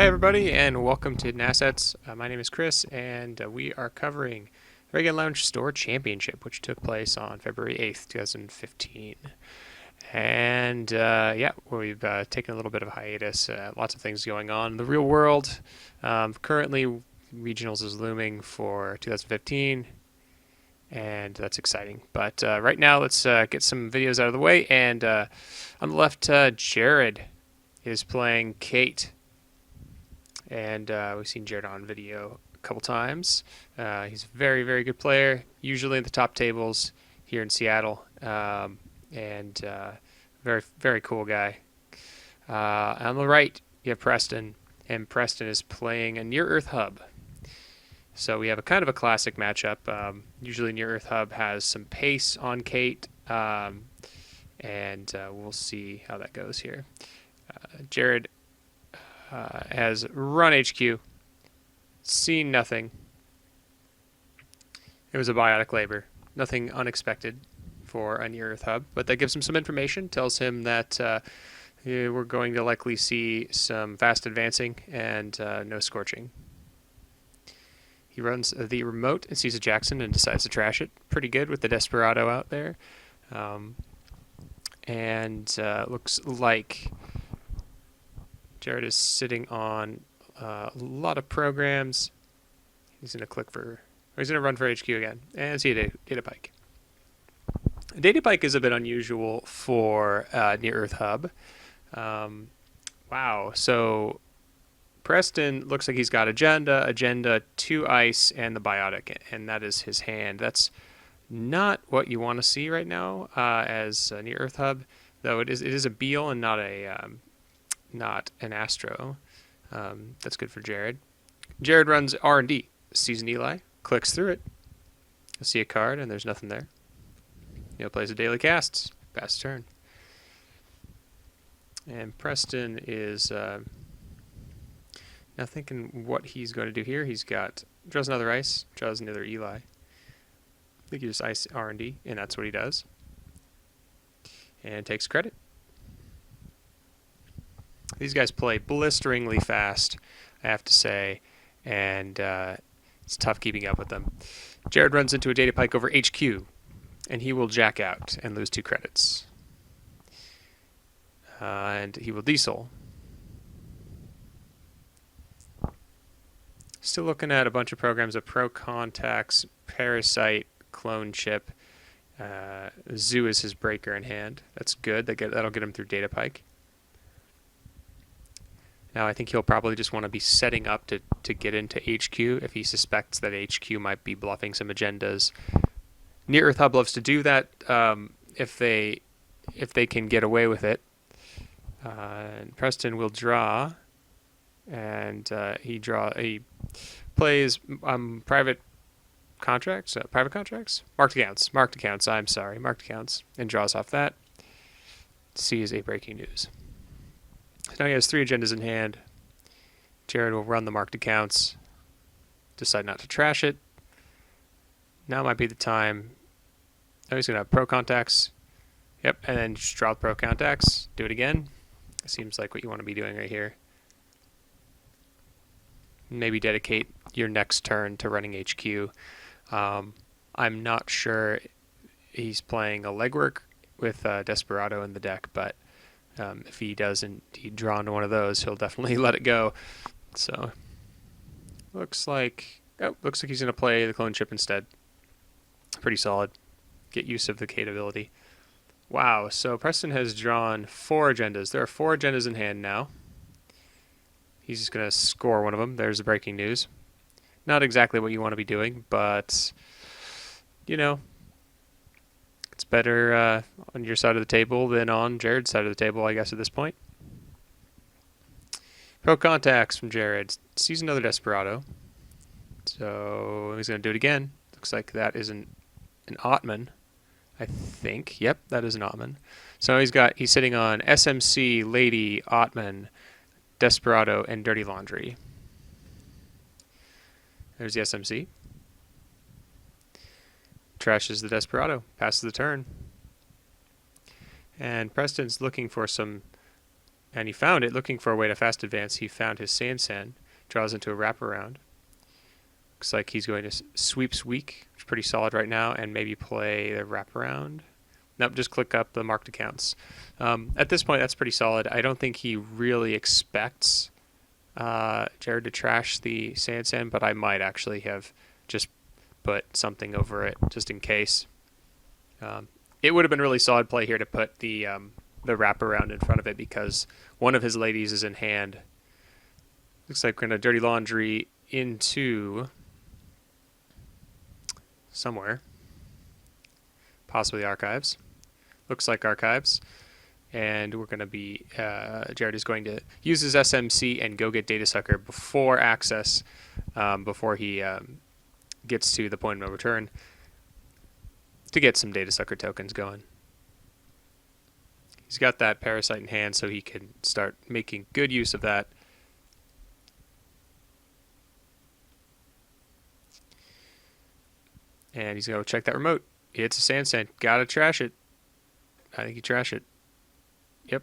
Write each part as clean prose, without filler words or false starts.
Hi everybody and welcome to Hidden Assets. My name is Chris and we are covering Raygun Lounge Store Championship, which took place on February 8th, 2015. And yeah, we've taken a little bit of a hiatus. Lots of things going on in the real world. Currently, regionals is looming for 2015, and that's exciting. But right now, let's get some videos out of the way. And on the left, Jared is playing Kate. And we've seen Jared on video a couple times. He's a very, very good player, usually in the top tables here in Seattle, and very, very cool guy. On the right, you have Preston, and Preston is playing a Near-Earth Hub. So we have a kind of a classic matchup. Usually Near-Earth Hub has some pace on Kate, and we'll see how that goes here. Jared has run HQ, seen nothing. It was a biotic labor, nothing unexpected for a Near-Earth Hub, but that gives him some information, tells him that we're going to likely see some fast advancing and no scorching. He runs the remote and sees a Jackson and decides to trash it. Pretty good with the Desperado out there. Looks like Jared is sitting on a lot of programs. He's going to run for HQ again and see a data pike. A data pike is a bit unusual for Near-Earth Hub. Wow, so Preston looks like he's got Agenda, 2 Ice, and the Biotic, and that is his hand. That's not what you want to see right now as a Near-Earth Hub, though it is a Beal and not an Astro. That's good for Jared. Jared runs R&D, sees an Eli, clicks through it. I see a card, and there's nothing there. Plays a daily casts, pass turn. And Preston is now thinking what he's going to do here. Draws another Ice, draws another Eli. I think he just Ice R&D, and that's what he does. And takes credit. These guys play blisteringly fast, I have to say, and it's tough keeping up with them. Jared runs into a data pike over HQ, and he will jack out and lose 2 credits. And he will diesel. Still looking at a bunch of programs of Pro Contacts, Parasite, Clone Chip. Zoo is his breaker in hand. That's good. That'll get him through data pike. Now I think he'll probably just want to be setting up to get into HQ if he suspects that HQ might be bluffing some agendas. Near-Earth Hub loves to do that if they can get away with it. And Preston will draw, and he plays private contracts, marked accounts, and draws off that. Sees a breaking news. So now he has 3 agendas in hand. Jared will run the marked accounts, decide not to trash it. Now might be the time. Oh, he's going to have Pro Contacts. Yep, and then just draw the Pro Contacts. Do it again. Seems like what you want to be doing right here. Maybe dedicate your next turn to running HQ. I'm not sure he's playing a legwork with Desperado in the deck, but if he does indeed draw into one of those, he'll definitely let it go. So looks like he's going to play the Clone Chip instead. Pretty solid. Get use of the Kate ability. Wow, so Preston has drawn 4 agendas. There are 4 agendas in hand now. He's just going to score one of them. There's the breaking news. Not exactly what you want to be doing, but it's better on your side of the table than on Jared's side of the table, I guess, at this point. Pro Contacts from Jared. Sees another Desperado. So he's going to do it again. Looks like that is an Ottman, I think. Yep, that is an Ottman. So he's sitting on SMC, Lady, Ottman, Desperado, and Dirty Laundry. There's the SMC. Trashes the Desperado. Passes the turn. And Preston's looking for some And he found it. Looking for a way to fast advance, he found his Sansan. Draws into a wraparound. Looks like he's going to sweeps weak, which is pretty solid right now, and maybe play the wraparound. Nope, just click up the marked accounts. At this point, that's pretty solid. I don't think he really expects Jared to trash the Sansan, but I might actually have just put something over it just in case. It would have been really solid play here to put the wraparound in front of it because one of his ladies is in hand. Looks like we're going to dirty laundry into somewhere. Possibly archives. Looks like archives. And we're going to be, Jared is going to use his SMC and go get Data Sucker before access, before he gets to the point of no return, to get some Data Sucker tokens going. He's got that Parasite in hand, so he can start making good use of that. And he's going to check that remote. It's a Sansan. Gotta trash it. I think he trashed it. Yep.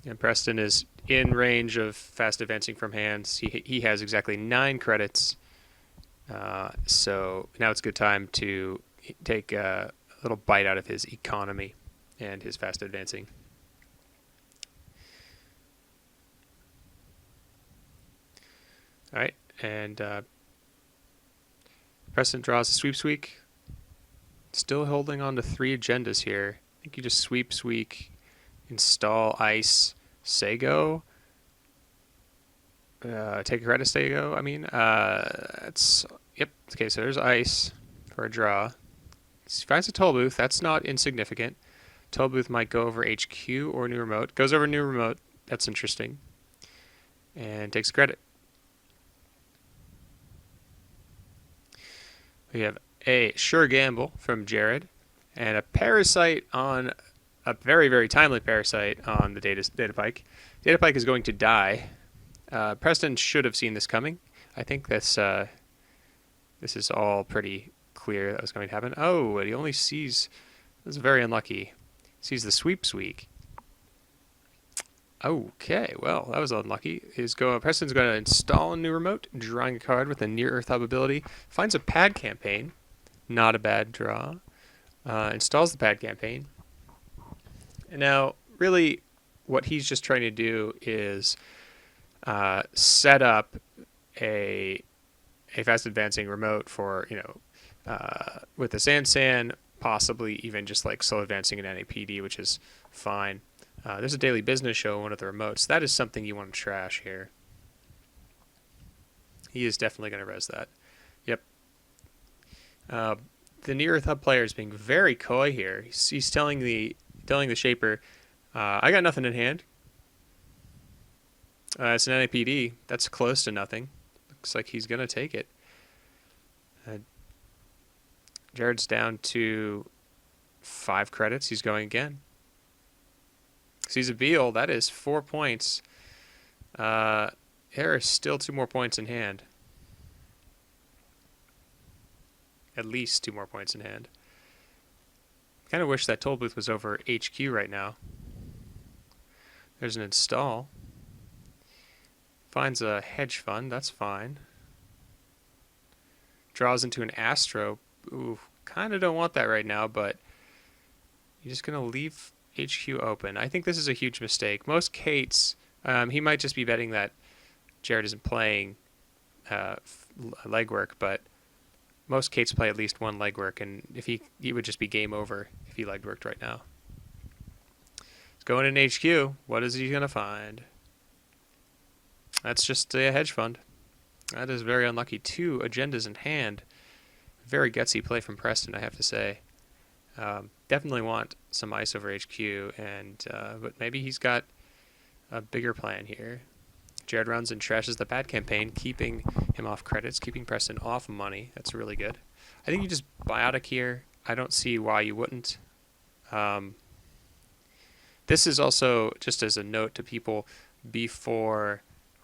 And Preston is in range of fast advancing from hands. He has exactly 9 credits. So now it's a good time to take a little bite out of his economy and his fast advancing. All right, and Preston draws a sweeps week. Still holding on to 3 agendas here. I think you just sweeps week, install ice, Sago. Take a credit, Sago. I mean, that's yep. Okay, so there's ice for a draw. He finds a toll booth. That's not insignificant. Toll booth might go over HQ or new remote. Goes over new remote. That's interesting. And takes credit. We have a sure gamble from Jared, and a parasite on a very, very timely parasite on the data pike. Data pike is going to die. Preston should have seen this coming. I think this is all pretty clear that was going to happen. Oh, and he only sees. This is very unlucky. Sees the sweeps week. Okay, well, that was unlucky. Preston's going to install a new remote, drawing a card with a near Earth hub ability. Finds a pad campaign. Not a bad draw. Installs the pad campaign. And now, really, what he's just trying to do is set up a fast advancing remote for, with the Sansan, possibly even just like slow advancing an NAPD, which is fine. There's a daily business show on one of the remotes. That is something you want to trash here. He is definitely going to res that. Yep. The near Earth hub player is being very coy here. He's telling the shaper, I got nothing in hand. It's an NAPD. That's close to nothing. Looks like he's going to take it. Jared's down to 5 credits. He's going again. Sees a Beal. That is 4 points. There are still 2 more points in hand. At least 2 more points in hand. Kind of wish that toll booth was over HQ right now. There's an install. Finds a hedge fund. That's fine. Draws into an Astro. Ooh, kind of don't want that right now, but you're just going to leave HQ open. I think this is a huge mistake. Most Kates, he might just be betting that Jared isn't playing legwork, but most Kates play at least 1 legwork, and if he would just be game over if he legworked right now. He's going in HQ. What is he going to find? That's just a hedge fund. That is very unlucky. 2 agendas in hand. Very gutsy play from Preston, I have to say. Definitely want some ice over HQ, and but maybe he's got a bigger plan here. Jared runs and trashes the pad campaign, keeping him off credits, keeping Preston off money. That's really good. I think you just biotic here. I don't see why you wouldn't. This is also just as a note to people before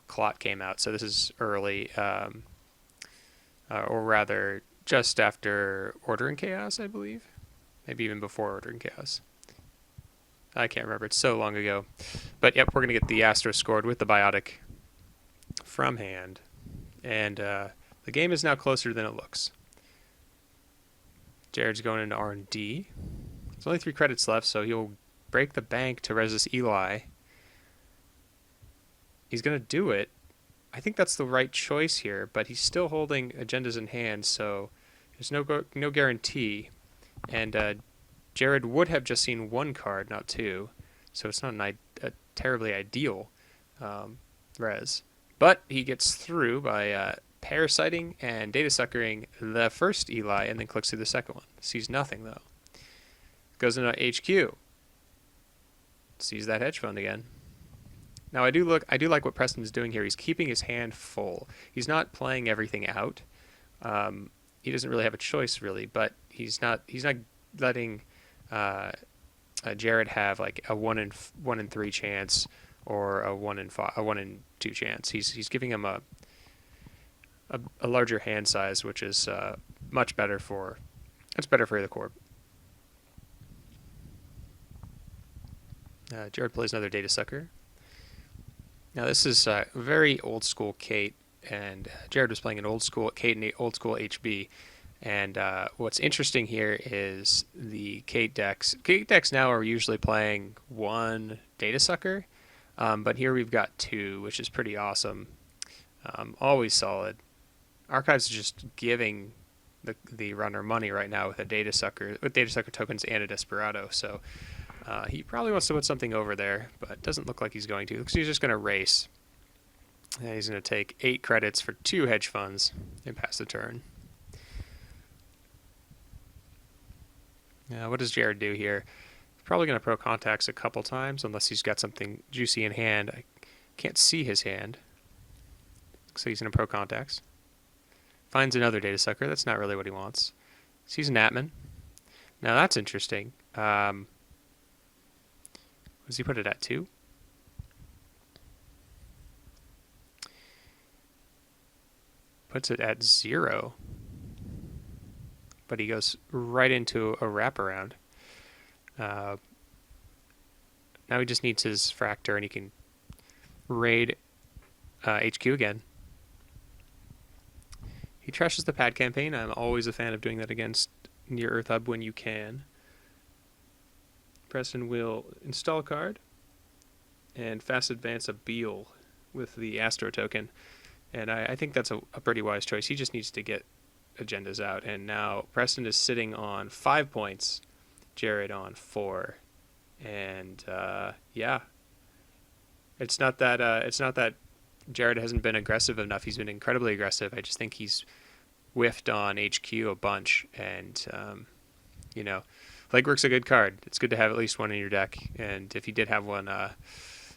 Clot came out, so this is early, or rather just after Order in Chaos, I believe. Maybe even before Order in Chaos. I can't remember. It's so long ago. But yep, we're going to get the Astro scored with the Biotic from hand. And the game is now closer than it looks. Jared's going into R&D. There's only 3 credits left, so he'll break the bank to resist Eli. He's going to do it. I think that's the right choice here, but he's still holding agendas in hand, so there's no guarantee. And Jared would have just seen 1 card, not 2, so it's not a terribly ideal res. But he gets through by parasiting and data suckering the first Eli, and then clicks through the second one. Sees nothing though. Goes into HQ. Sees that hedge fund again. Now I do like what Preston's doing here. He's keeping his hand full. He's not playing everything out. He doesn't really have a choice really, but he's not letting Jared have like a 1 in 3 chance or a 1 in 2 chance. He's giving him a larger hand size, which is much better for the Corp. Jared plays another data sucker. Now this is very old school Kate, and Jared was playing an old school Kate and old school HB. And what's interesting here is the Kate decks. Kate decks now are usually playing 1 data sucker, but here we've got 2, which is pretty awesome. Always solid. Archives is just giving the runner money right now with data sucker tokens and a Desperado. So he probably wants to put something over there, but it doesn't look like he's going to. Looks like he's just going to race. And he's going to take 8 credits for 2 hedge funds and pass the turn. What does Jared do here? He's probably going to pro contacts a couple times unless he's got something juicy in hand. I can't see his hand. Looks like he's going to pro contacts. Finds another data sucker. That's not really what he wants. Sees an Atman. Now that's interesting. Does he put it at 2? Puts it at 0. But he goes right into a wraparound. Now he just needs his Fractor, and he can raid HQ again. He trashes the pad campaign. I'm always a fan of doing that against Near Earth Hub when you can. Preston will install a card and fast advance a Beal with the Astro token. And I think that's a pretty wise choice. He just needs to get agendas out. And now Preston is sitting on 5 points, Jared on 4. And yeah, it's not that Jared hasn't been aggressive enough. He's been incredibly aggressive. I just think he's whiffed on HQ a bunch. And Legwork's a good card. It's good to have at least 1 in your deck. And if he did have 1,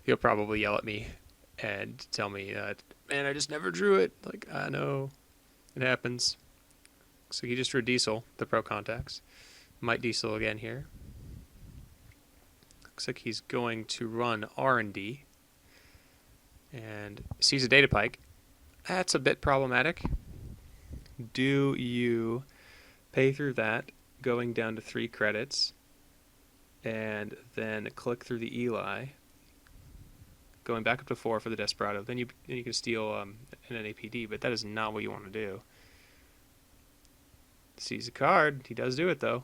he'll probably yell at me and tell me, man, I just never drew it. Like, I know. It happens. So he just drew Diesel, the pro contacts. Might Diesel again here. Looks like he's going to run R&D. And sees a data pike. That's a bit problematic. Do you pay through that, going down to 3 credits, and then click through the Eli, going back up to 4 for the Desperado? Then you can steal an NAPD, but that is not what you want to do. Sees a card. He does do it, though.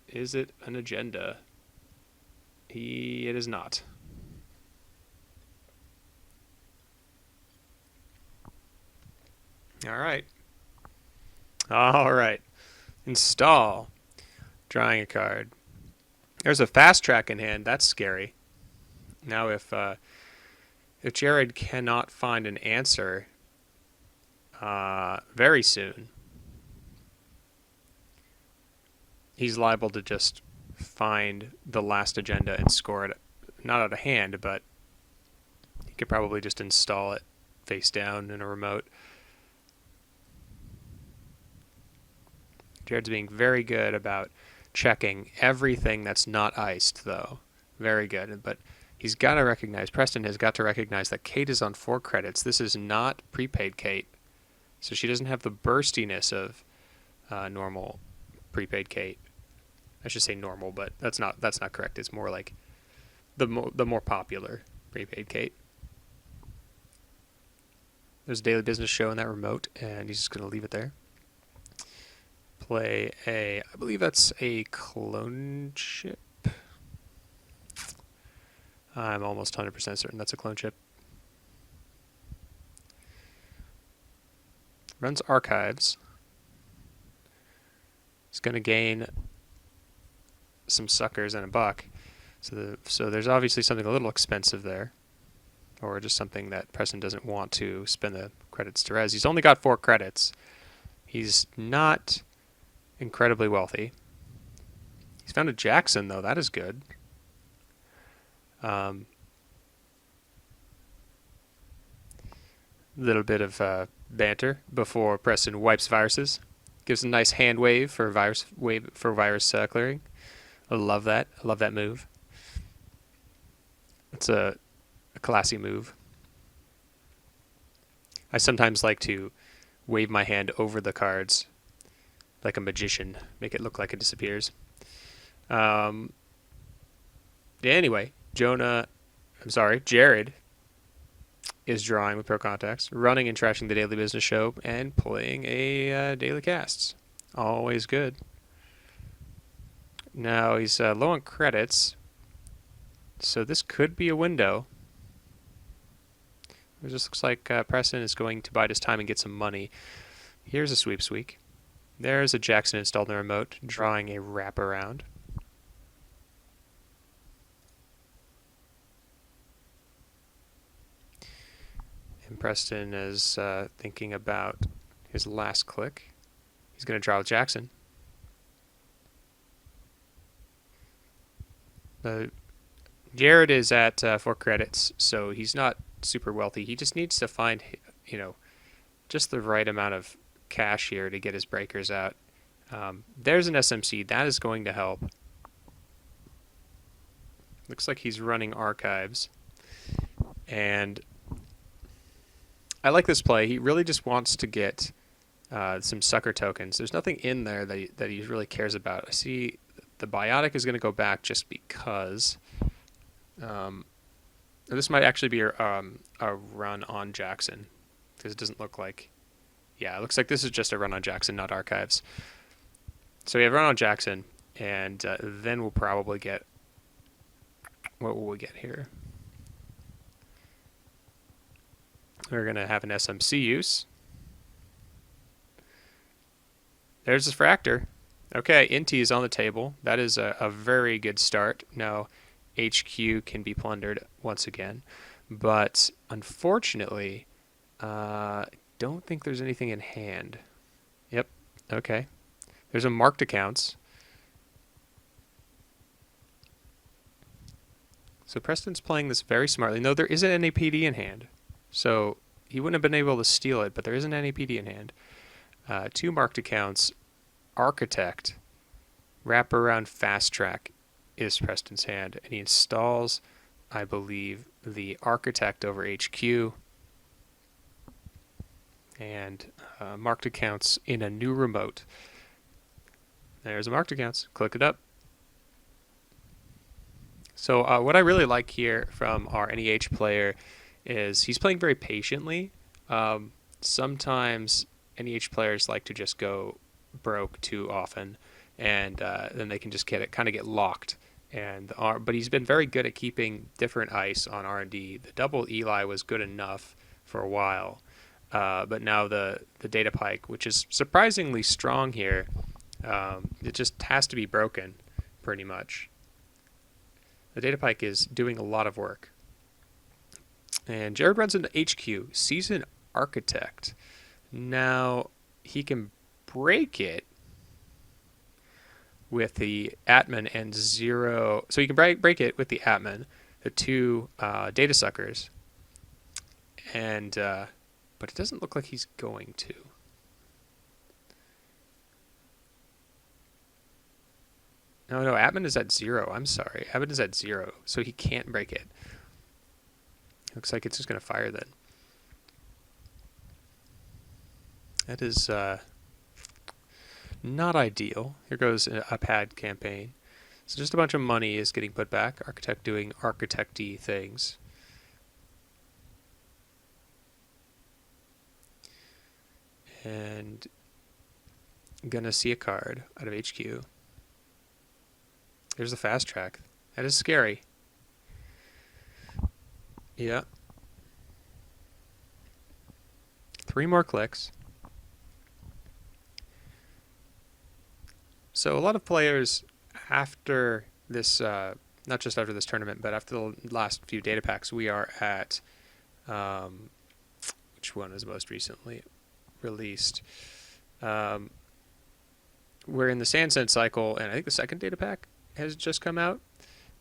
Is it an agenda? It is not. All right. Install. Drawing a card. There's a fast track in hand. That's scary. Now, if Jared cannot find an answer very soon, he's liable to just find the last agenda and score it, not out of hand, but he could probably just install it face down in a remote. Jared's being very good about checking everything that's not iced, though. Very good. But he's got to recognize, Preston has got to recognize that Kate is on 4 credits. This is not prepaid Kate. So she doesn't have the burstiness of normal prepaid Kate. I should say normal, but that's not correct. It's more like the more popular prepaid Kate. There's a daily business show in that remote, and he's just going to leave it there. Play I believe that's a clone chip. I'm almost 100% certain that's a clone chip. Runs archives. He's going to gain some suckers and a buck. So there's obviously something a little expensive there. Or just something that Preston doesn't want to spend the credits to res. He's only got 4 credits. He's not incredibly wealthy. He's found a Jackson, though. That is good. Little bit of banter before Preston wipes viruses. Gives a nice hand wave for virus clearing. I love that. I love that move. It's a classy move. I sometimes like to wave my hand over the cards like a magician, make it look like it disappears. Anyway, Jared is drawing with Pro Contacts, running and trashing the daily business show, and playing a daily casts. Always good. Now he's low on credits, so this could be a window. It just looks like Preston is going to bide his time and get some money. Here's a sweeps week. There's a Jackson installed in the remote, drawing a wraparound. And Preston is thinking about his last click. He's going to draw with Jackson. Jared is at 4 credits, so he's not super wealthy. He just needs to find, just the right amount of cash here to get his breakers out. There's an SMC. That is going to help. Looks like he's running archives. And I like this play. He really just wants to get some sucker tokens. There's nothing in there that he really cares about. I see the biotic is going to go back just because. This might actually be a run on Jackson, because it doesn't look like. Yeah, it looks like this is just a run on Jackson, not archives. So we have run on Jackson, and then we'll probably get. What will we get here? We're going to have an SMC use. There's the fractor. Okay, Inti is on the table. That is a very good start. Now, HQ can be plundered once again. But unfortunately, don't think there's anything in hand. Yep, okay. There's a marked accounts. So Preston's playing this very smartly. No, there isn't any PD in hand. So he wouldn't have been able to steal it, but there isn't any PD in hand. 2 marked accounts. Architect. Wraparound fast track is Preston's hand. And he installs, I believe, the Architect over HQ. And marked accounts in a new remote. There's a marked accounts. Click it up. So what I really like here from our NEH player is he's playing very patiently. Sometimes NEH players like to just go broke too often, and then they can just kind of get locked. But he's been very good at keeping different ice on R&D. The double Eli was good enough for a while, but now the data pike, which is surprisingly strong here, it just has to be broken pretty much. The data pike is doing a lot of work. And Jared runs into HQ, sees an Architect. Now he can break it with the Atman and 0. So you can break it with the Atman, the 2 data suckers. And but it doesn't look like he's going to. No, Atman is at 0. I'm sorry. Atman is at 0, so he can't break it. Looks like it's just going to fire then. That is not ideal. Here goes a pad campaign. So just a bunch of money is getting put back. Architect doing architect-y things. And I'm gonna see a card out of HQ. There's the fast track. That is scary. Yeah. 3 more clicks. So a lot of players after this, not just after this tournament, but after the last few data packs, we are at, which one is most recently released? We're in the Sandset cycle, and I think the second data pack has just come out,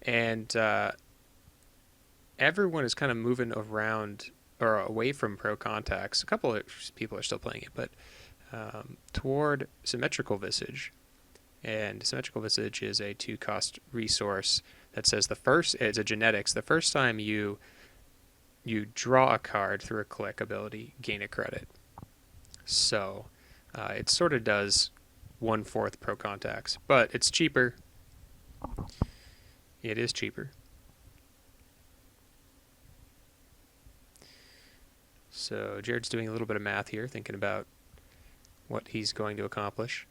and everyone is kind of moving around or away from pro contacts. A couple of people are still playing it, but toward symmetrical visage. And symmetrical visage is a 2-cost resource that says it's a genetics. The first time you draw a card through a click ability, gain a credit. So it sort of does 1/4 pro contacts, but it's cheaper. It is cheaper. So Jared's doing a little bit of math here, thinking about what he's going to accomplish,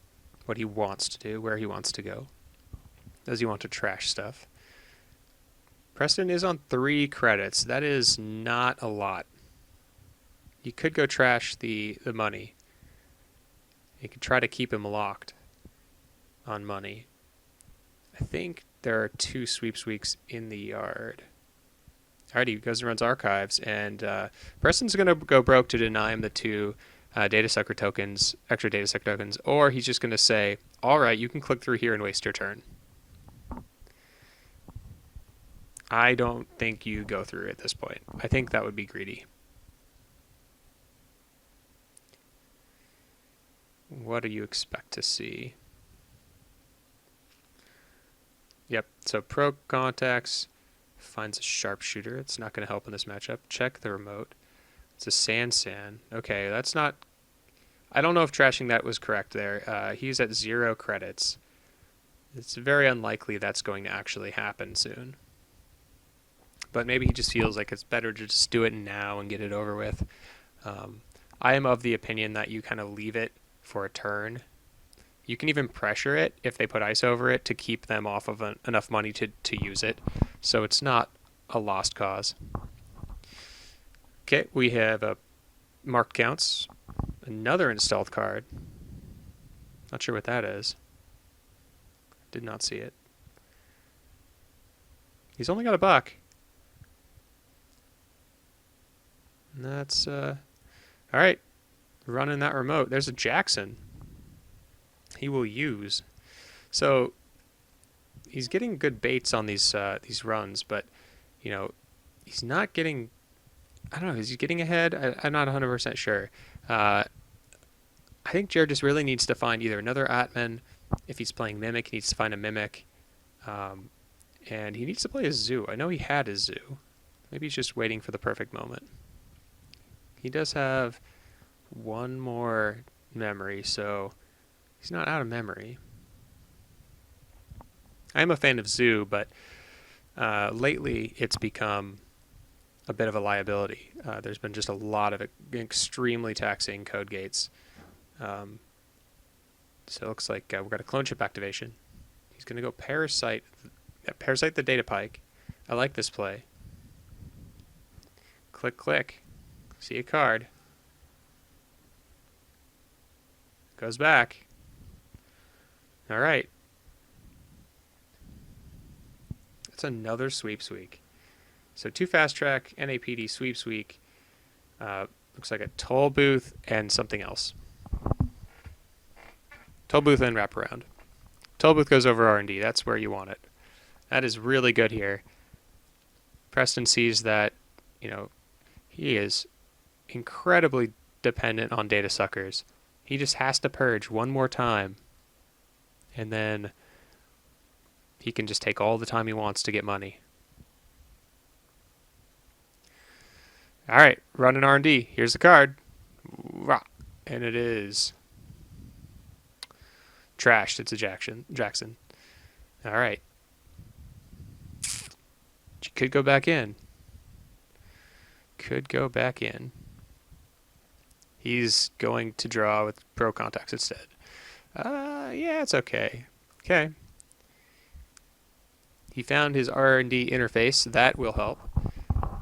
what he wants to do, where he wants to go. Does he want to trash stuff? Preston is on 3 credits. That is not a lot. You could go trash the money. You could try to keep him locked on money. I think there are 2 sweeps weeks in the yard. Alrighty, he goes and runs archives, and Preston's going to go broke to deny him the 2 data sucker tokens, extra data sucker tokens, or he's just going to say, all right, you can click through here and waste your turn. I don't think you go through at this point. I think that would be greedy. What do you expect to see? Yep, so pro contacts finds a sharpshooter. It's not going to help in this matchup. Check the remote. It's a San. Okay, that's not... I don't know if trashing that was correct there. He's at 0 credits. It's very unlikely that's going to actually happen soon. But maybe he just feels like it's better to just do it now and get it over with. I am of the opinion that you kind of leave it for a turn. You can even pressure it if they put ice over it to keep them off of enough money to use it. So it's not a lost cause. Okay, we have a marked counts. Another installed card. Not sure what that is. Did not see it. He's only got a buck. And that's, alright. Running that remote. There's a Jackson. He will use. So he's getting good baits on these runs, but you know, he's not getting... I don't know, is he getting ahead? I'm not 100% sure. I think Jared just really needs to find either another Atman. If he's playing Mimic, he needs to find a Mimic. And he needs to play a Zoo. I know he had a Zoo. Maybe he's just waiting for the perfect moment. He does have 1 more memory, so he's not out of memory. I am a fan of Zoo, but lately it's become a bit of a liability. There's been just a lot of extremely taxing code gates. So it looks like we've got a clone chip activation. He's going to go Parasite the Data Pike. I like this play. Click, click. See a card. Goes back. All right. That's another sweeps week. So 2 fast track, NAPD sweeps week. Looks like a toll booth and something else. Toll booth and wraparound. Toll booth goes over R&D. That's where you want it. That is really good here. Preston sees that, you know, he is incredibly dependent on data suckers. He just has to purge 1 more time, and then he can just take all the time he wants to get money. All right, running R&D. Here's the card. And it is trashed. It's a Jackson. All right. Could go back in. Could go back in. He's going to draw with pro contacts instead. Yeah, it's okay. Okay. He found his R&D interface. That will help.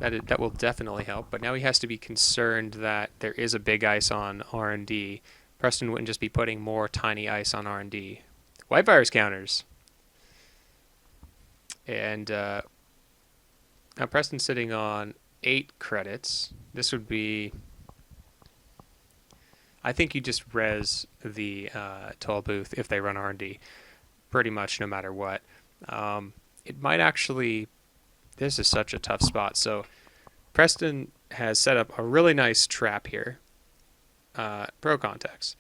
That will definitely help. But now he has to be concerned that there is a big ice on R&D. Preston wouldn't just be putting more tiny ice on R&D. White virus counters. And now Preston's sitting on 8 credits. This would be... I think you just res the toll booth if they run R&D, pretty much no matter what. It might actually... This is such a tough spot. So Preston has set up a really nice trap here. Pro contacts.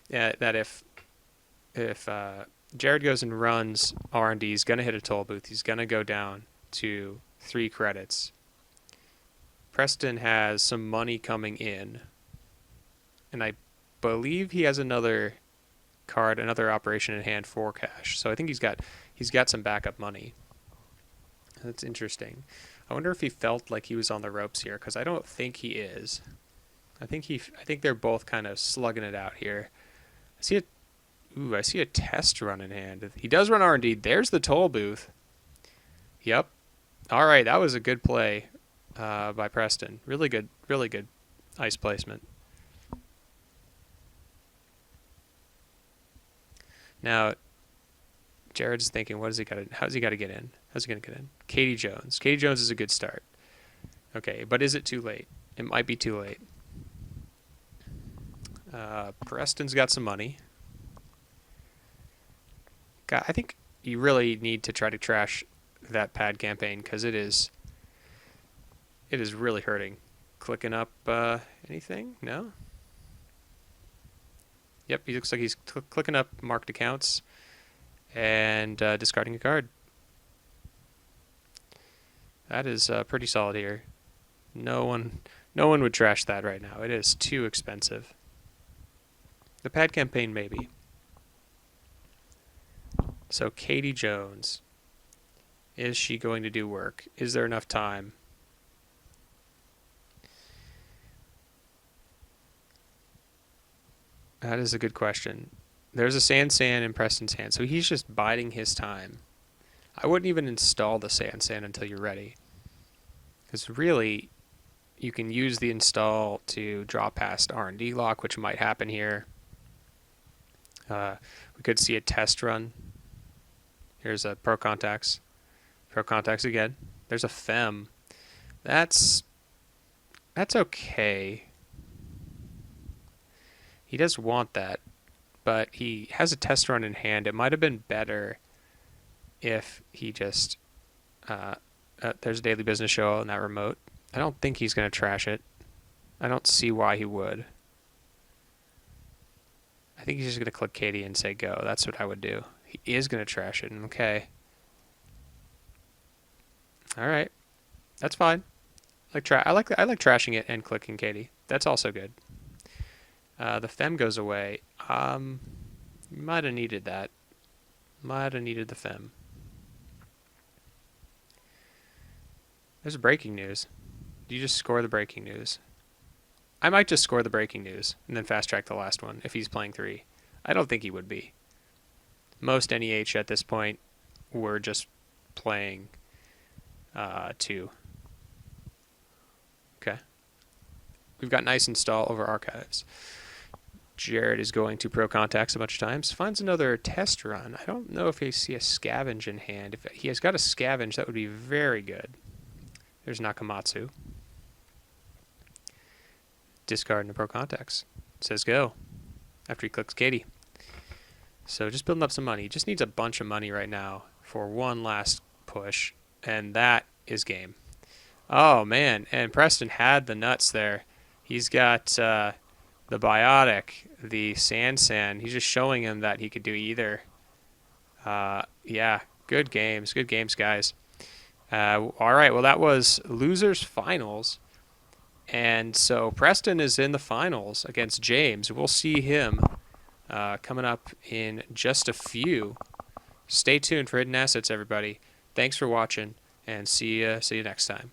That if Jared goes and runs R&D, he's going to hit a toll booth. He's going to go down to 3 credits. Preston has some money coming in. And I believe he has another card, another operation in hand for cash. So I think he's got some backup money. That's interesting. I wonder if he felt like he was on the ropes here, because I don't think he is. I think they're both kind of slugging it out here. I see a test run in hand. He does run R&D. There's the toll booth. Yep. All right, that was a good play by Preston. Really good ice placement. Now, Jared's thinking, how's he got to get in? How's he going to get in? Katie Jones. Katie Jones is a good start. Okay, but is it too late? It might be too late. Preston's got some money. God, I think you really need to try to trash that pad campaign, because it is really hurting. Clicking up anything? No? Yep, he looks like he's clicking up marked accounts and discarding a card. That is pretty solid here. No one would trash that right now. It is too expensive. The pad campaign, maybe. So Katie Jones. Is she going to do work? Is there enough time? That is a good question. There's a Sand in Preston's hand, so he's just biding his time. I wouldn't even install the Sand until you're ready. Because really, you can use the install to draw past R&D lock, which might happen here. We could see a test run. Here's a Pro Contacts. Pro Contacts again. There's a Fem. That's okay. He does want that, but he has a test run in hand. It might have been better if he just... there's a daily business show on that remote. I don't think he's going to trash it. I don't see why he would. I think he's just going to click Katie and say go. That's what I would do. He is going to trash it. Okay. All right. That's fine. I like trashing it and clicking Katie. That's also good. The Fem goes away. Might have needed that. Might have needed the Fem. There's breaking news. Do you just score the breaking news? I might just score the breaking news and then fast track the last one if he's playing 3. I don't think he would be. Most NEH at this point were just playing 2. Okay. We've got nice install over archives. Jared is going to Pro Contacts a bunch of times. Finds another test run. I don't know if he see a scavenge in hand. If he has got a scavenge, that would be very good. There's Nakamatsu. Discard into Pro Contacts. Says go. After he clicks Katie. So just building up some money. He just needs a bunch of money right now for one last push. And that is game. Oh, man. And Preston had the nuts there. He's got the Biotic, the Sand. He's just showing him that he could do either. Yeah, good games. Good games, guys. All right, well, that was Losers Finals. And so Preston is in the finals against James. We'll see him coming up in just a few. Stay tuned for Hidden Assets, everybody. Thanks for watching, and see you next time.